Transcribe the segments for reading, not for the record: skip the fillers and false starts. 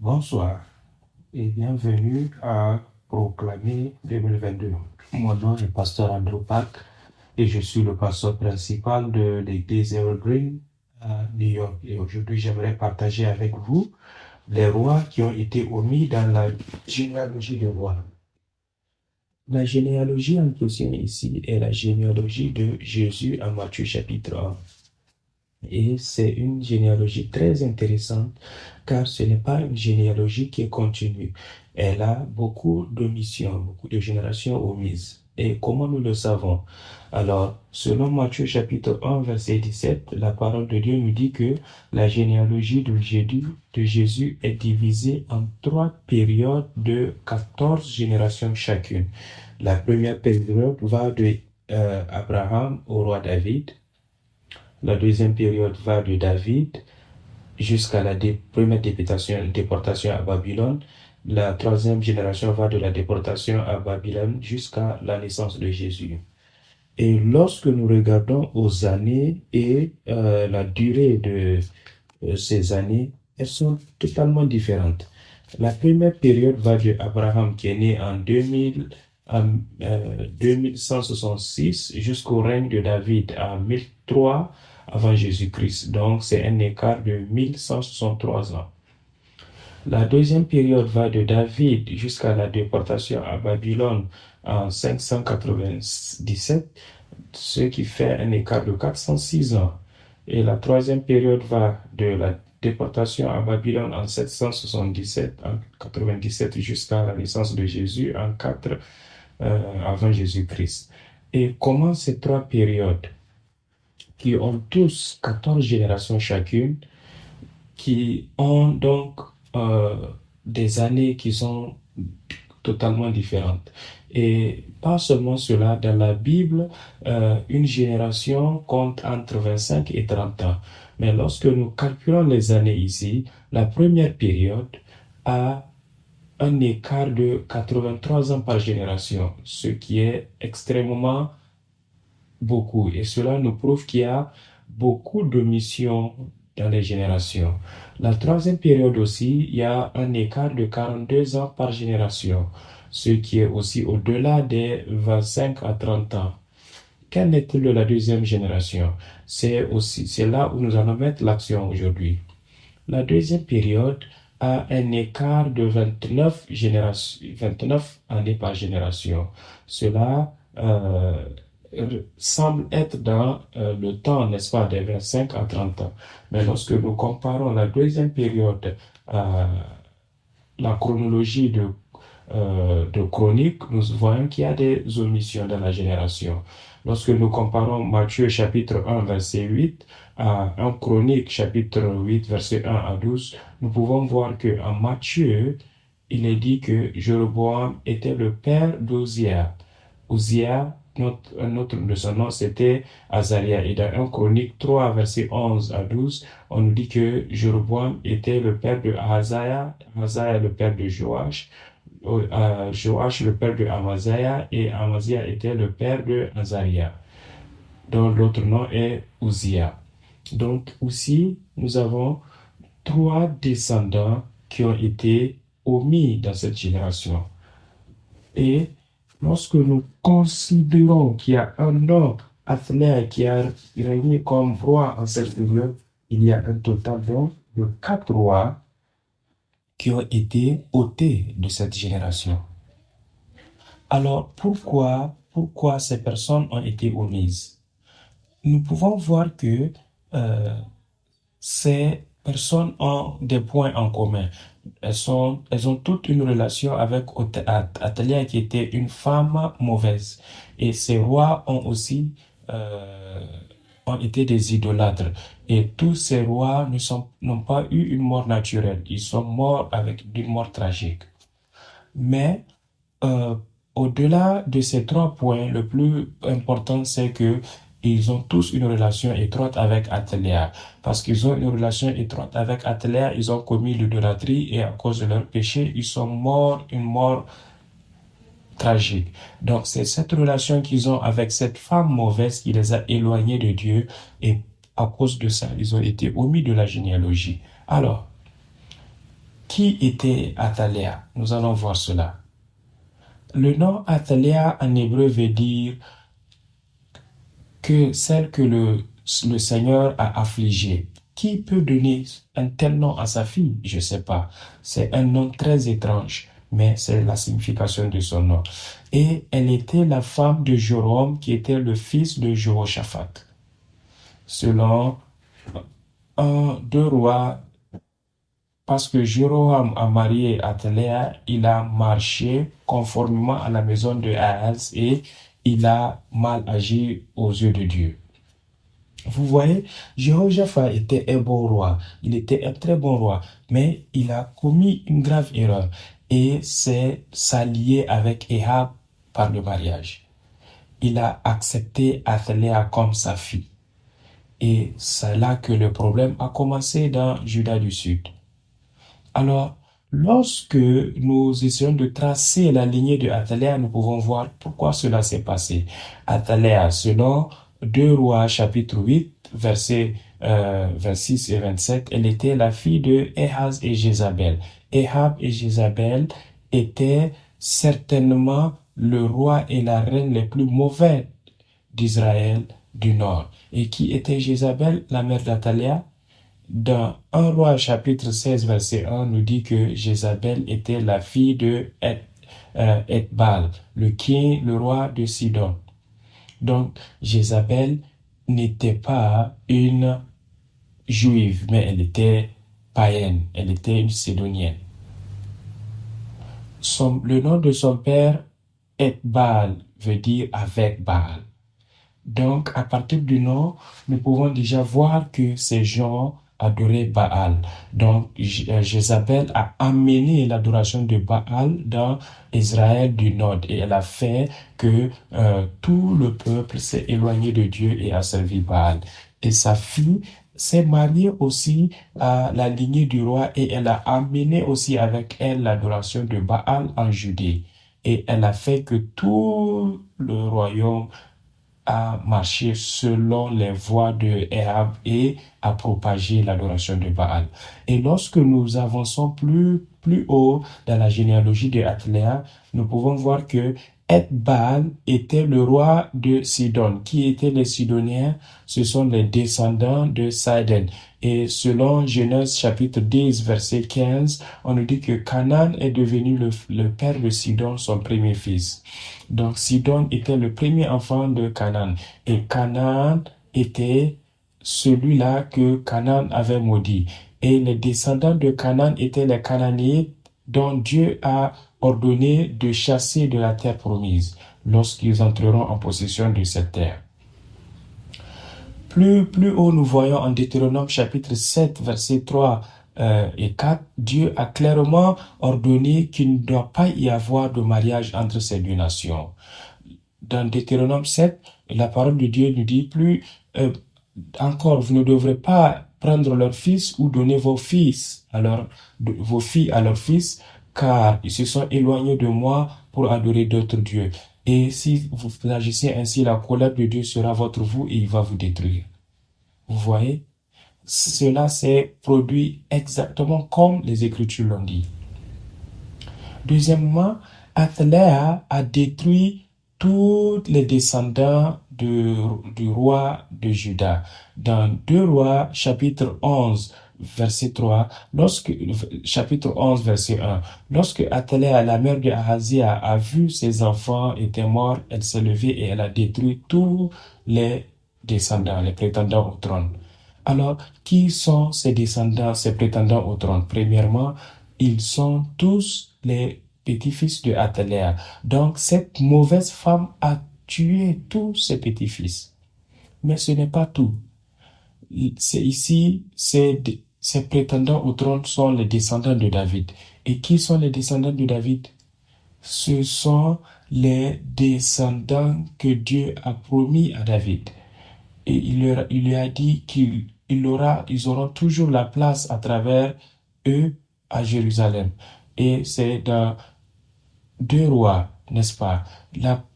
Bonsoir et bienvenue à Proclamer 2022. Mon nom est Pasteur Andrew Park et je suis le pasteur principal de l'église Evergreen à New York. Et aujourd'hui, j'aimerais partager avec vous les rois qui ont été omis dans la généalogie des rois. La généalogie en question ici est la généalogie de Jésus en Matthieu chapitre 1. Et c'est une généalogie très intéressante car ce n'est pas une généalogie qui est continue. Elle a beaucoup d'omissions, beaucoup de générations omises. Et comment nous le savons? Alors, selon Matthieu chapitre 1, verset 17, la parole de Dieu nous dit que la généalogie de Jésus est divisée en 3 périodes de 14 générations chacune. La première période va de Abraham au roi David. La deuxième période va de David jusqu'à la première déportation à Babylone. La troisième génération va de la déportation à Babylone jusqu'à la naissance de Jésus. Et lorsque nous regardons aux années et la durée de ces années, elles sont totalement différentes. La première période va de Abraham qui est né en 2166 jusqu'au règne de David à 1003 avant Jésus-Christ. Donc, c'est un écart de 1163 ans. La deuxième période va de David jusqu'à la déportation à Babylone en 597, ce qui fait un écart de 406 ans. Et la troisième période va de la déportation à Babylone en 777, en 97 jusqu'à la naissance de Jésus en 4 avant Jésus-Christ. Et comment ces 3 périodes, qui ont tous 14 générations chacune, qui ont donc des années qui sont totalement différentes. Et pas seulement cela, dans la Bible, une génération compte entre 25 et 30 ans. Mais lorsque nous calculons les années ici, la première période a un écart de 83 ans par génération, ce qui est extrêmement beaucoup. Et cela nous prouve qu'il y a beaucoup d'omissions dans les générations. La troisième période aussi, il y a un écart de 42 ans par génération, ce qui est aussi au-delà des 25 à 30 ans. Qu'en est-il de la deuxième génération? C'est là où nous allons mettre l'action aujourd'hui. La deuxième période a un écart de 29 années par génération. Cela semble être dans le temps, n'est-ce pas, des 25 à 30 ans. Mais lorsque nous comparons la deuxième période à la chronologie de Chronique, nous voyons qu'il y a des omissions dans la génération. Lorsque nous comparons Matthieu chapitre 1 verset 8 à 1 Chronique chapitre 8 verset 1 à 12, nous pouvons voir que en Matthieu, il est dit que Jéroboam était le père d'Ozia. Uzia, un autre de son nom, c'était Azaria. Et dans 1 Chronique 3 verset 11 à 12, on nous dit que Jéroboam était le père de Ahaziah, Ahaziah le père de Joash, Joash le père de Amaziah, et Amaziah était le père de Azaria, dont l'autre nom est Uzia. Donc aussi, nous avons 3 descendants qui ont été omis dans cette génération. Et lorsque nous considérons qu'il y a un homme, Athnéa, qui a régné comme roi en cette période, il y a un total de 4 rois qui ont été ôtés de cette génération. Alors, pourquoi ces personnes ont été omises? Nous pouvons voir que ces personnes ont des points en commun. Elles ont toutes une relation avec Athaliah qui était une femme mauvaise. Et ces rois ont aussi ont été des idolâtres. Et tous ces rois n'ont pas eu une mort naturelle. Ils sont morts avec une mort tragique. Mais au-delà de ces 3 points, le plus important, c'est que ils ont tous une relation étroite avec Athaliah. Parce qu'ils ont une relation étroite avec Athaliah, ils ont commis l'idolâtrie et à cause de leur péché, ils sont morts une mort tragique. Donc c'est cette relation qu'ils ont avec cette femme mauvaise qui les a éloignés de Dieu et à cause de ça, ils ont été omis de la généalogie. Alors, Qui était Athalia? Nous allons voir cela. Le nom Athalia en hébreu veut dire que celle que le Seigneur a affligée. Qui peut donner un tel nom à sa fille? Je ne sais pas. C'est un nom très étrange, mais c'est la signification de son nom. Et elle était la femme de Joram, qui était le fils de Jehoshaphat. Selon 2 Rois, parce que Jéroboam a marié Athalia, il a marché conformément à la maison de Ahaz et il a mal agi aux yeux de Dieu. Vous voyez, Jehoshaphat était un bon roi, il était un très bon roi, mais il a commis une grave erreur et c'est s'allier avec Ahab par le mariage. Il a accepté Athalia comme sa fille. Et c'est là que le problème a commencé dans Juda du Sud. Alors, lorsque nous essayons de tracer la lignée de Athalia, nous pouvons voir pourquoi cela s'est passé. Athalia, selon 2 Rois chapitre 8, versets 26 et 27, elle était la fille de Ahaz et Jézabel. Ahab et Jézabel étaient certainement le roi et la reine les plus mauvais d'Israël du Nord. Et qui était Jézabel, la mère d'Athalia? Dans 1 Roi chapitre 16 verset 1 nous dit que Jézabel était la fille de Ethbal, le roi de Sidon. Donc Jézabel n'était pas une juive, mais elle était païenne, elle était une sidonienne. Le nom de son père, Ethbal, veut dire avec Baal. Donc, à partir du nom, nous pouvons déjà voir que ces gens adoraient Baal. Donc, Jézabel a amené l'adoration de Baal dans Israël du Nord et elle a fait que tout le peuple s'est éloigné de Dieu et a servi Baal. Et sa fille s'est mariée aussi à la lignée du roi et elle a amené aussi avec elle l'adoration de Baal en Judée. Et elle a fait que tout le royaume a marché selon les voies de Ahab et a propagé l'adoration de Baal. Et lorsque nous avançons plus haut dans la généalogie de Athalia, nous pouvons voir que Ethbal était le roi de Sidon. Qui étaient les Sidoniens? Ce sont les descendants de Sidon. Et selon Genèse chapitre 10, verset 15, on nous dit que Canaan est devenu le père de Sidon, son premier fils. Donc Sidon était le premier enfant de Canaan. Et Canaan était celui-là que Canaan avait maudit. Et les descendants de Canaan étaient les Cananéens dont Dieu a ordonné de chasser de la terre promise lorsqu'ils entreront en possession de cette terre. Plus haut, nous voyons en Deutéronome chapitre 7, versets 3 et 4, Dieu a clairement ordonné qu'il ne doit pas y avoir de mariage entre ces deux nations. Dans Deutéronome 7, la parole de Dieu nous dit encore, vous ne devrez pas prendre leurs fils ou donner vos filles à leurs fils, car ils se sont éloignés de moi pour adorer d'autres dieux. Et si vous agissez ainsi, la colère de Dieu sera votre vous et il va vous détruire. Vous voyez? Cela s'est produit exactement comme les Écritures l'ont dit. Deuxièmement, Athalia a détruit tous les descendants du roi de Juda. Dans 2 Rois, chapitre 11, verset 3, chapitre 11, verset 1, lorsque Athalia, la mère de Ahazia, a vu ses enfants étaient morts, elle s'est levée et elle a détruit tous les descendants, les prétendants au trône. Alors, qui sont ces descendants, ces prétendants au trône? Premièrement, ils sont tous les petits-fils de Athalia. Donc, cette mauvaise femme a tué tous ses petits-fils. Mais ce n'est pas tout. Ces prétendants au trône sont les descendants de David. Et qui sont les descendants de David? Ce sont les descendants que Dieu a promis à David. Et il lui a dit qu'ils auront toujours la place à travers eux à Jérusalem. Et c'est dans 2 Rois, n'est-ce pas?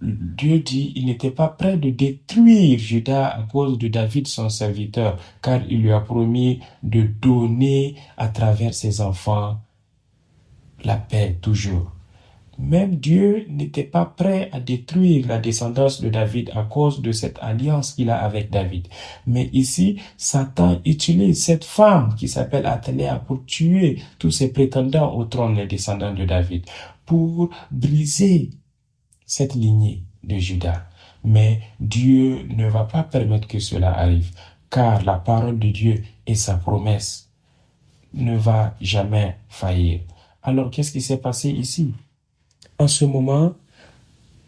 Dieu dit il n'était pas prêt de détruire Juda à cause de David, son serviteur, car il lui a promis de donner à travers ses enfants la paix toujours. Même Dieu n'était pas prêt à détruire la descendance de David à cause de cette alliance qu'il a avec David. Mais ici, Satan utilise cette femme qui s'appelle Athélia pour tuer tous ses prétendants au trône, les descendants de David, pour briser cette lignée de Juda. Mais Dieu ne va pas permettre que cela arrive, car la parole de Dieu et sa promesse ne va jamais faillir. Alors, qu'est-ce qui s'est passé ici? En ce moment,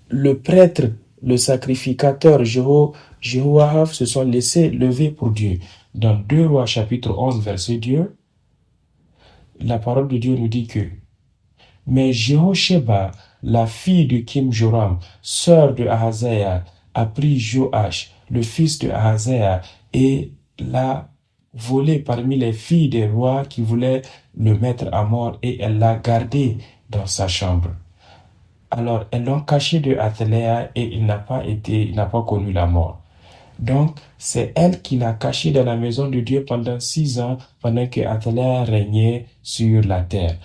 le prêtre, le sacrificateur Jéhoahaz se sont laissés lever pour Dieu. Dans 2 Rois chapitre 11 verset 2, la parole de Dieu nous dit que mais Jéhosheba, la fille de Kim Joram, sœur de Ahaziah, a pris Joash, le fils de Ahaziah, et l'a volé parmi les filles des rois qui voulaient le mettre à mort, et elle l'a gardé dans sa chambre. Alors, elles l'ont caché de Athélia et il n'a pas connu la mort. Donc, c'est elle qui l'a caché dans la maison de Dieu pendant 6 ans, pendant que Athélia régnait sur la terre.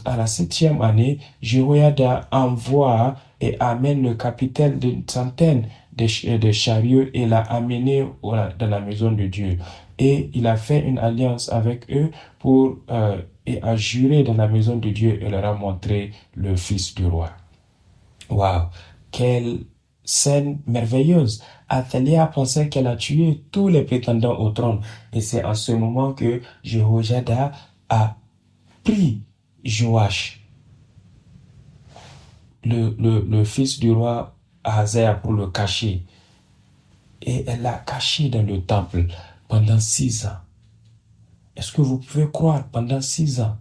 À la 7e année, Jéhoïada envoie et amène le capitaine d'une centaine de chariots et l'a amené dans la maison de Dieu. Et il a fait une alliance avec eux et a juré dans la maison de Dieu et leur a montré le fils du roi. Waouh, quelle scène merveilleuse. Athélia pensait qu'elle a tué tous les prétendants au trône. Et c'est en ce moment que Jéhoïada a pris Joash, le fils du roi Ahaziah, pour le cacher. Et elle l'a caché dans le temple pendant 6 ans. Est-ce que vous pouvez croire, pendant 6 ans,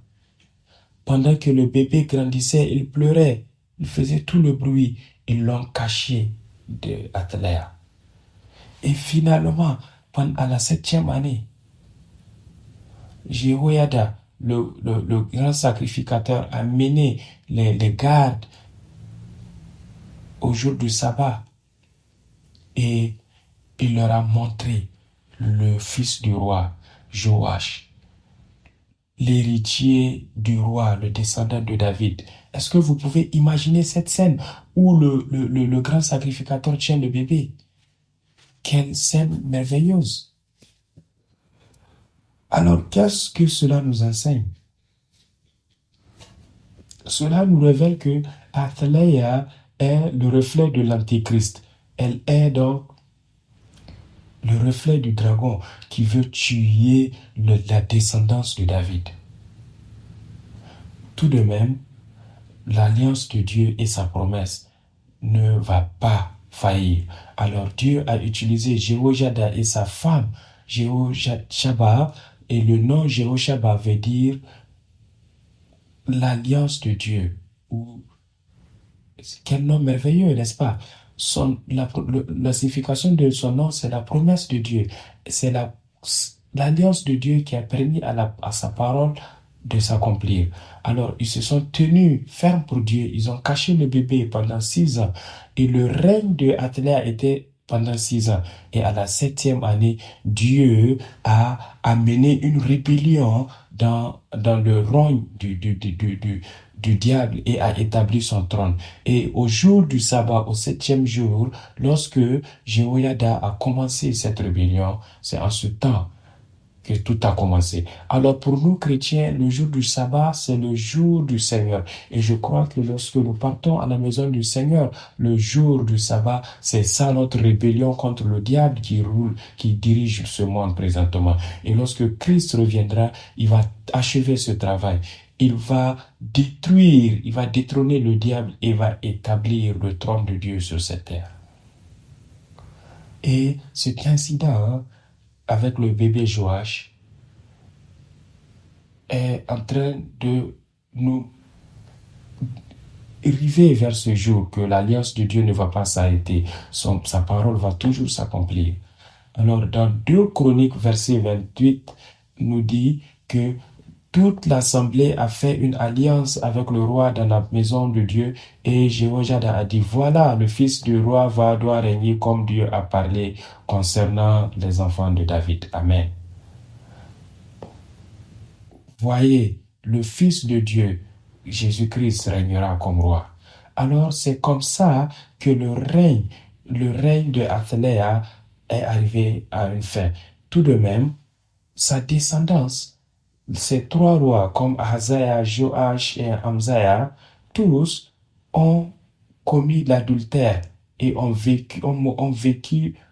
pendant que le bébé grandissait, il pleurait, il faisait tout le bruit, ils l'ont caché de Athélia. Et finalement, à la 7e année, Jéhoïada, le grand sacrificateur, a mené les gardes au jour du sabbat et il leur a montré le fils du roi, Joash, l'héritier du roi, le descendant de David. Est-ce que vous pouvez imaginer cette scène où le grand sacrificateur tient le bébé? Quelle scène merveilleuse! Alors, qu'est-ce que cela nous enseigne? Cela nous révèle que Athélia est le reflet de l'Antéchrist. Elle est donc le reflet du dragon qui veut tuer la descendance de David. Tout de même, l'alliance de Dieu et sa promesse ne va pas faillir. Alors Dieu a utilisé Jéhoïada et sa femme, Jéhoshaba, et le nom Jéhoshaba veut dire l'alliance de Dieu. Quel nom merveilleux, n'est-ce pas? La signification de son nom, c'est la promesse de Dieu. C'est l'alliance de Dieu qui a permis à sa parole de s'accomplir. Alors, ils se sont tenus fermes pour Dieu. Ils ont caché le bébé pendant 6 ans. Et le règne de Athélia était pendant 6 ans. Et à la 7e année, Dieu a amené une rébellion dans le royaume du diable et a établi son trône. Et au jour du sabbat, au 7e jour, lorsque Jéhoïada a commencé cette rébellion, c'est en ce temps que tout a commencé. Alors pour nous chrétiens, le jour du sabbat, c'est le jour du Seigneur. Et je crois que lorsque nous partons à la maison du Seigneur, le jour du sabbat, c'est ça notre rébellion contre le diable qui dirige ce monde présentement. Et lorsque Christ reviendra, il va achever ce travail. Il va détrôner le diable et va établir le trône de Dieu sur cette terre. Et cet incident, avec le bébé Joash, est en train de nous arriver vers ce jour que l'alliance de Dieu ne va pas s'arrêter. Sa parole va toujours s'accomplir. Alors, dans 2 Chroniques, verset 28, nous dit que toute l'assemblée a fait une alliance avec le roi dans la maison de Dieu et Jéhoïada a dit, voilà, le fils du roi doit régner comme Dieu a parlé concernant les enfants de David. Amen. Voyez, le fils de Dieu Jésus-Christ régnera comme roi. Alors c'est comme ça que le règne de Athéléa est arrivé à une fin. Tout de même, sa descendance, ces trois rois comme Ahaziah, Joash et Amzia, tous ont commis l'adultère et ont vécu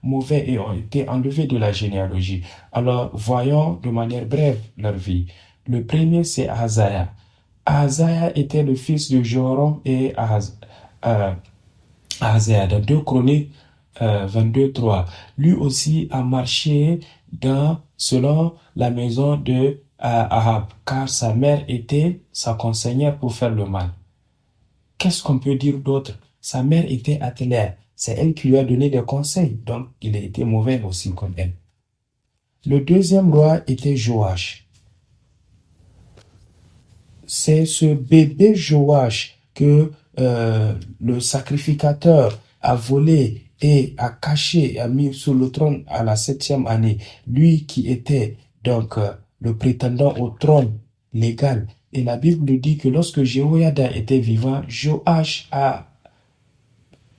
mauvais et ont été enlevés de la généalogie. Alors, voyons de manière brève leur vie. Le premier, c'est Ahaziah. Ahaziah était le fils de Joram et Ahaziah. Dans 2 Chroniques 22:3, lui aussi a marché selon la maison de Ahab, car sa mère était sa conseillère pour faire le mal. Qu'est-ce qu'on peut dire d'autre? Sa mère était attelée. C'est elle qui lui a donné des conseils, donc il a été mauvais aussi comme elle. Le deuxième roi était Joash. C'est ce bébé Joash que le sacrificateur a volé et a caché, a mis sur le trône à la 7e année. Lui qui était donc le prétendant au trône légal. Et la Bible dit que lorsque Jéhoïada était vivant, Joash a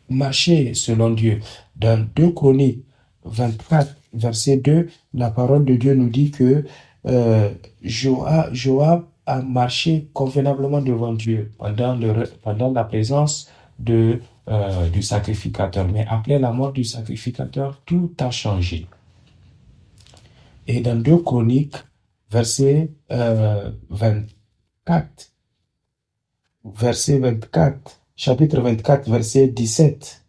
marché selon Dieu. Dans 2 Chroniques 24, verset 2, la parole de Dieu nous dit que Joab a marché convenablement devant Dieu pendant la présence du sacrificateur. Mais après la mort du sacrificateur, tout a changé. Et dans 2 Chroniques, verset 24, chapitre 24, verset 17.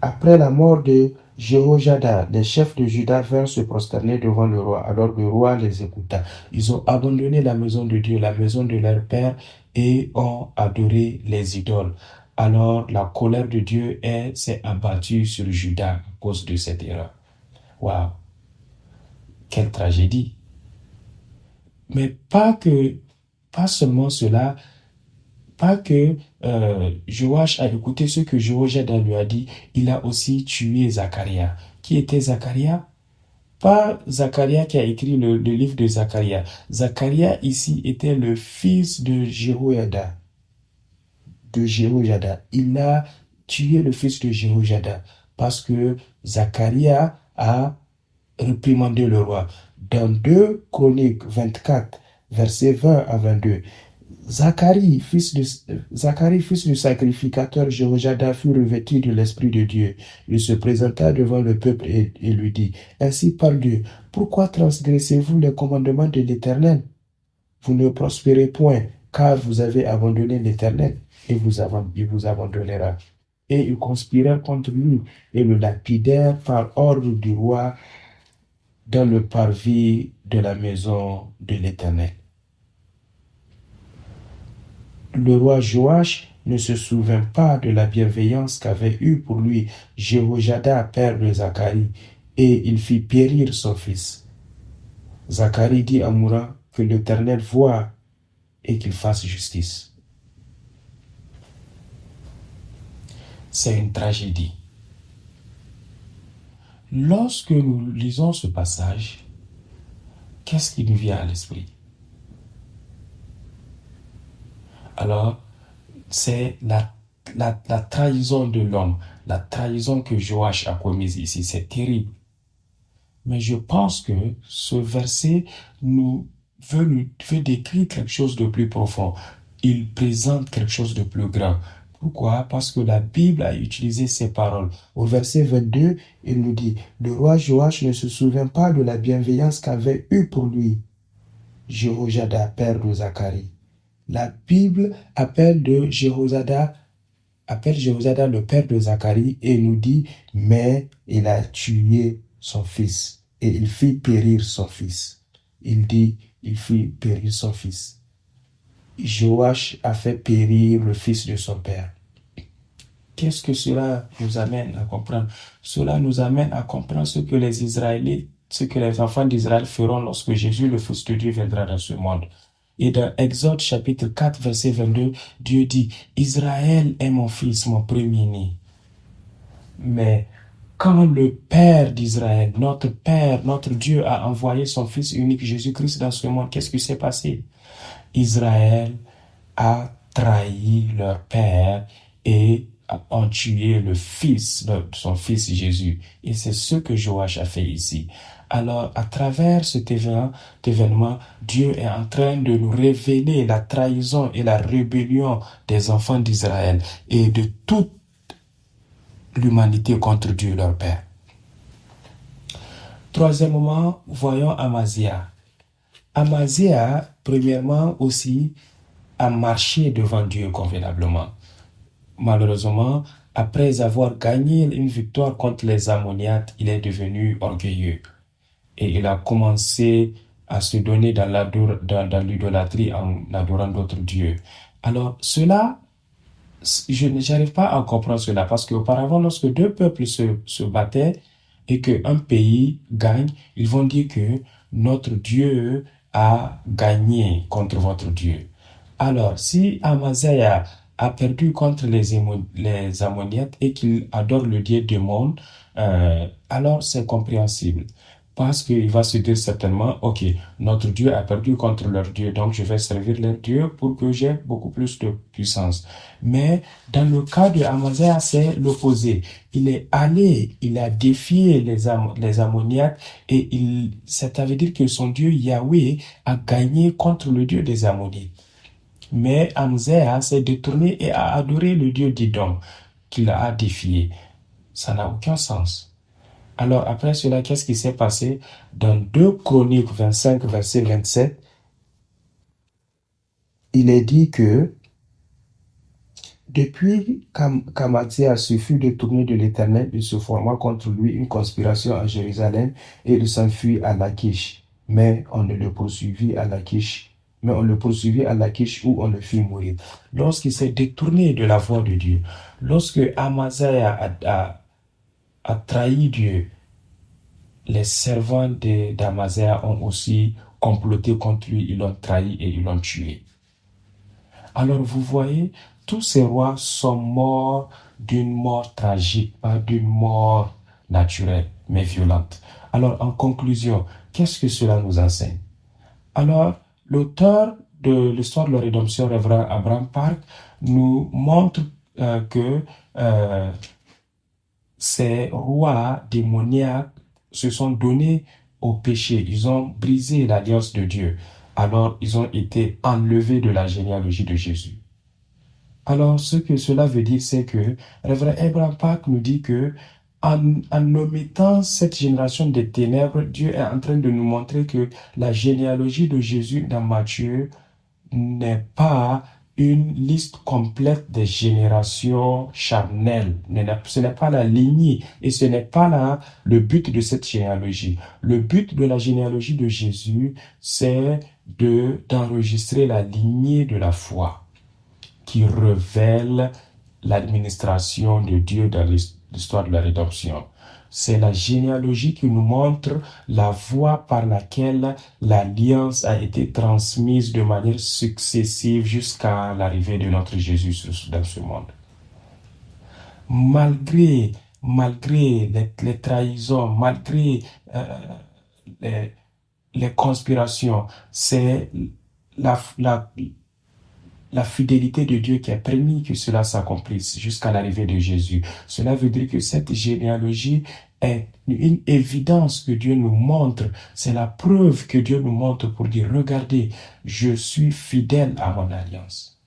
Après la mort de Jéhoiada, les chefs de Juda vinrent se prosterner devant le roi. Alors le roi les écouta. Ils ont abandonné la maison de Dieu, la maison de leur père, et ont adoré les idoles. Alors la colère de Dieu s'est abattue sur Juda à cause de cette erreur. Waouh! Quelle tragédie! Mais pas seulement cela, pas que Joash a écouté ce que Jéhoiada lui a dit, il a aussi tué Zacharia. Qui était Zacharia? Pas Zacharia qui a écrit le livre de Zacharia. Zacharia ici était le fils de Jéhoiada. Il a tué le fils de Jéhoiada parce que Zacharia a réprimandé le roi. Dans 2 Chroniques 24, versets 20 à 22, Zacharie, fils du sacrificateur Jéhoiada, fut revêtu de l'Esprit de Dieu. Il se présenta devant le peuple et lui dit, « Ainsi parle Dieu, pourquoi transgressez-vous les commandements de l'Éternel? Vous ne prospérez point, car vous avez abandonné l'Éternel, et il vous abandonnera. » Et ils conspirèrent contre lui, et le lapidèrent par ordre du roi dans le parvis de la maison de l'Éternel. Le roi Joash ne se souvint pas de la bienveillance qu'avait eue pour lui Jéhoiada, père de Zacharie, et il fit périr son fils. Zacharie dit en mourant que l'Éternel voie et qu'il fasse justice. C'est une tragédie. Lorsque nous lisons ce passage, qu'est-ce qui nous vient à l'esprit? Alors, c'est la trahison de l'homme, la trahison que Joash a commise ici. C'est terrible. Mais je pense que ce verset veut décrire quelque chose de plus profond. Il présente quelque chose de plus grand. Pourquoi? Parce que la Bible a utilisé ces paroles. Au verset 22, il nous dit, « Le roi Joash ne se souvient pas de la bienveillance qu'avait eue pour lui Jéhoiada, père de Zacharie. » La Bible appelle Jéhoiada le père de Zacharie et nous dit, mais il a tué son fils et il fit périr son fils. Il dit, il fit périr son fils. Joash a fait périr le fils de son père. Qu'est-ce que cela nous amène à comprendre? Cela nous amène à comprendre ce que les Israélites, ce que les enfants d'Israël feront lorsque Jésus, le Fils de Dieu, viendra dans ce monde. Et dans Exode chapitre 4, verset 22, Dieu dit, « Israël est mon fils, mon premier-né. » Mais quand le Père d'Israël, notre Père, notre Dieu a envoyé son Fils unique Jésus-Christ dans ce monde, qu'est-ce qui s'est passé? Israël a trahi leur père et ont tué le fils, son fils Jésus. Et c'est ce que Joach a fait ici. Alors, à travers cet événement, Dieu est en train de nous révéler la trahison et la rébellion des enfants d'Israël et de toute l'humanité contre Dieu leur Père. Troisièmement, voyons Amazia. Amazia, premièrement aussi, a marché devant Dieu convenablement. Malheureusement, après avoir gagné une victoire contre les Ammonites, il est devenu orgueilleux. Et il a commencé à se donner dans l'idolâtrie en adorant d'autres dieux. Alors, cela, n'arrive pas à comprendre cela parce qu'auparavant, lorsque deux peuples se battaient et qu'un pays gagne, ils vont dire que notre Dieu a gagné contre votre Dieu. Alors, si Amaziah a perdu contre les Ammonites et qu'il adore le dieu du monde, alors c'est compréhensible. Parce qu'il va se dire certainement, ok, notre Dieu a perdu contre leur Dieu, donc je vais servir leur Dieu pour que j'ai beaucoup plus de puissance. Mais dans le cas de Amaziah, c'est l'opposé. Il est allé, il a défié les Ammonites et ça veut dire que son Dieu Yahweh a gagné contre le Dieu des Ammonites. Mais Amaziah s'est détourné et a adoré le Dieu d'Édom qu'il a défié. Ça n'a aucun sens. Alors après cela, qu'est-ce qui s'est passé? Dans 2 Chroniques 25, verset 27, il est dit que depuis qu'Amaziah se fut détourné de l'Éternel, il se forma contre lui une conspiration à Jérusalem et il s'enfuit à Lachish. Mais on le poursuivit à Lachish où on le fit mourir. Lorsqu'il s'est détourné de la voie de Dieu, lorsque Amaziah a trahi Dieu, les servants d'Amaziah ont aussi comploté contre lui, ils l'ont trahi et ils l'ont tué. Alors vous voyez, tous ces rois sont morts d'une mort tragique, pas d'une mort naturelle, mais violente. Alors en conclusion, qu'est-ce que cela nous enseigne? Alors, l'auteur de l'histoire de la rédemption, Révérend Abraham Park, nous montre que ces rois démoniaques se sont donnés au péché. Ils ont brisé l'alliance de Dieu. Alors, ils ont été enlevés de la généalogie de Jésus. Alors, ce que cela veut dire, c'est que Révérend Abraham Park nous dit que en omettant cette génération des ténèbres, Dieu est en train de nous montrer que la généalogie de Jésus dans Matthieu n'est pas une liste complète des générations charnelles. Ce n'est pas la lignée et ce n'est pas le but de cette généalogie. Le but de la généalogie de Jésus, c'est d'enregistrer la lignée de la foi qui révèle l'administration de Dieu dans l'histoire de la rédemption. C'est la généalogie qui nous montre la voie par laquelle l'alliance a été transmise de manière successive jusqu'à l'arrivée de notre Jésus dans ce monde. Malgré les trahisons, malgré les conspirations, c'est la fidélité de Dieu qui a permis que cela s'accomplisse jusqu'à l'arrivée de Jésus. Cela veut dire que cette généalogie est une évidence que Dieu nous montre. C'est la preuve que Dieu nous montre pour dire, regardez, je suis fidèle à mon alliance.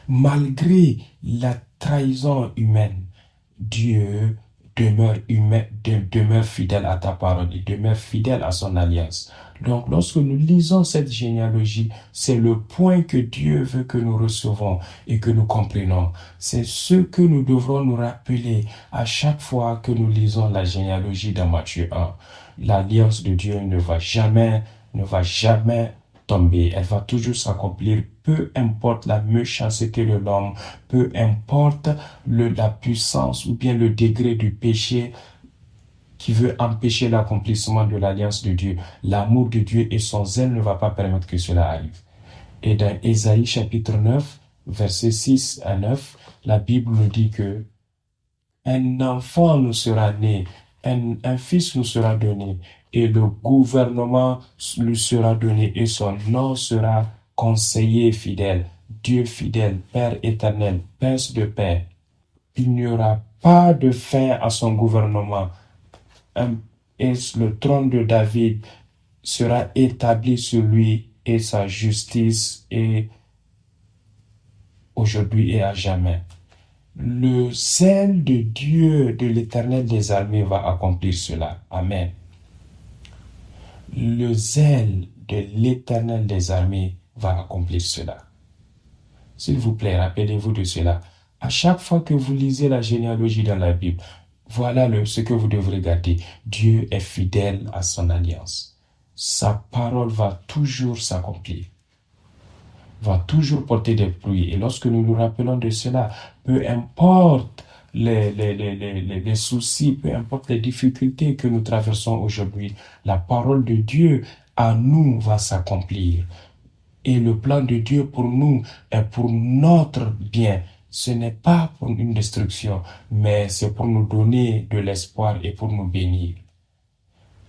Malgré la trahison humaine, Dieu demeure fidèle à ta parole, il demeure fidèle à son alliance. Donc, lorsque nous lisons cette généalogie, c'est le point que Dieu veut que nous recevons et que nous comprenons. C'est ce que nous devrons nous rappeler à chaque fois que nous lisons la généalogie dans Matthieu 1. L'alliance de Dieu ne va jamais tomber. Elle va toujours s'accomplir, peu importe la méchanceté de l'homme, peu importe la puissance ou bien le degré du péché qui veut empêcher l'accomplissement de l'alliance de Dieu. L'amour de Dieu et son zèle ne va pas permettre que cela arrive. Et dans Ésaïe chapitre 9, versets 6 à 9, la Bible nous dit que un enfant nous sera né un fils nous sera donné et le gouvernement lui sera donné et son nom sera conseiller fidèle, Dieu fidèle, Père éternel, Prince de paix. Il n'y aura pas de fin à son gouvernement. Et le trône de David sera établi sur lui et sa justice est aujourd'hui et à jamais. Le zèle de Dieu, de l'Éternel des armées va accomplir cela. Amen. Le zèle de l'Éternel des armées va accomplir cela. S'il vous plaît, rappelez-vous de cela. À chaque fois que vous lisez la généalogie dans la Bible, voilà ce que vous devrez garder. Dieu est fidèle à son alliance. Sa parole va toujours s'accomplir, va toujours porter des fruits. Et lorsque nous nous rappelons de cela, peu importe les soucis, peu importe les difficultés que nous traversons aujourd'hui, la parole de Dieu à nous va s'accomplir. Et le plan de Dieu pour nous est pour notre bien. Ce n'est pas pour une destruction, mais c'est pour nous donner de l'espoir et pour nous bénir.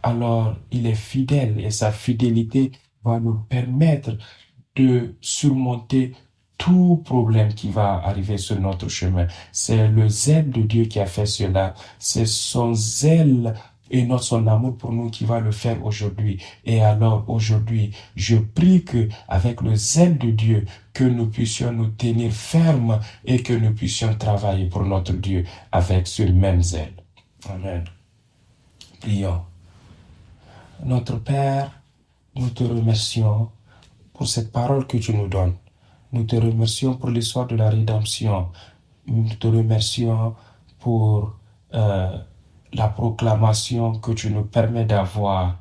Alors, il est fidèle et sa fidélité va nous permettre de surmonter tout problème qui va arriver sur notre chemin. C'est le zèle de Dieu qui a fait cela. C'est son zèle et son amour pour nous qui va le faire aujourd'hui. Et alors aujourd'hui, je prie que avec le zèle de Dieu, que nous puissions nous tenir fermes et que nous puissions travailler pour notre Dieu avec ce même zèle. Amen. Prions. Notre Père, nous te remercions pour cette parole que tu nous donnes. Nous te remercions pour l'histoire de la rédemption. Nous te remercions pour la proclamation que tu nous permets d'avoir.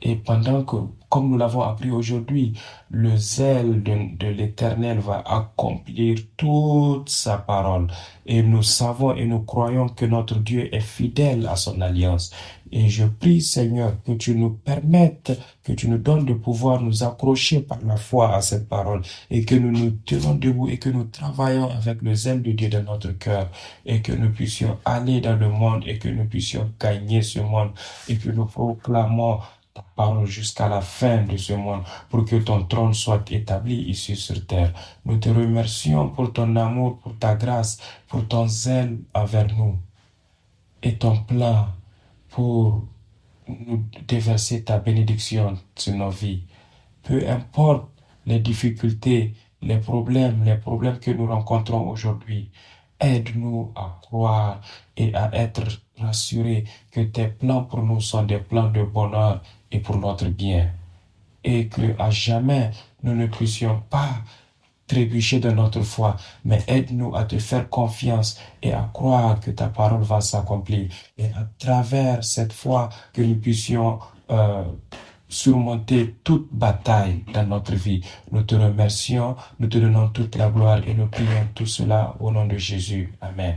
Et pendant que, comme nous l'avons appris aujourd'hui, le zèle de l'Éternel va accomplir toute sa parole. Et nous savons et nous croyons que notre Dieu est fidèle à son alliance. Et je prie, Seigneur, que tu nous permettes, que tu nous donnes de pouvoir nous accrocher par la foi à cette parole et que nous nous tenons debout et que nous travaillons avec le zèle de Dieu dans notre cœur et que nous puissions aller dans le monde et que nous puissions gagner ce monde et que nous proclamons ta parole jusqu'à la fin de ce monde pour que ton trône soit établi ici sur terre. Nous te remercions pour ton amour, pour ta grâce, pour ton zèle envers nous et ton plan pour nous déverser ta bénédiction sur nos vies. Peu importe les difficultés, les problèmes que nous rencontrons aujourd'hui, aide-nous à croire et à être rassurés que tes plans pour nous sont des plans de bonheur et pour notre bien. Et que à jamais nous ne puissions pas trébucher de notre foi, mais aide-nous à te faire confiance et à croire que ta parole va s'accomplir. Et à travers cette foi, que nous puissions surmonter toute bataille dans notre vie. Nous te remercions, nous te donnons toute la gloire et nous prions tout cela au nom de Jésus. Amen.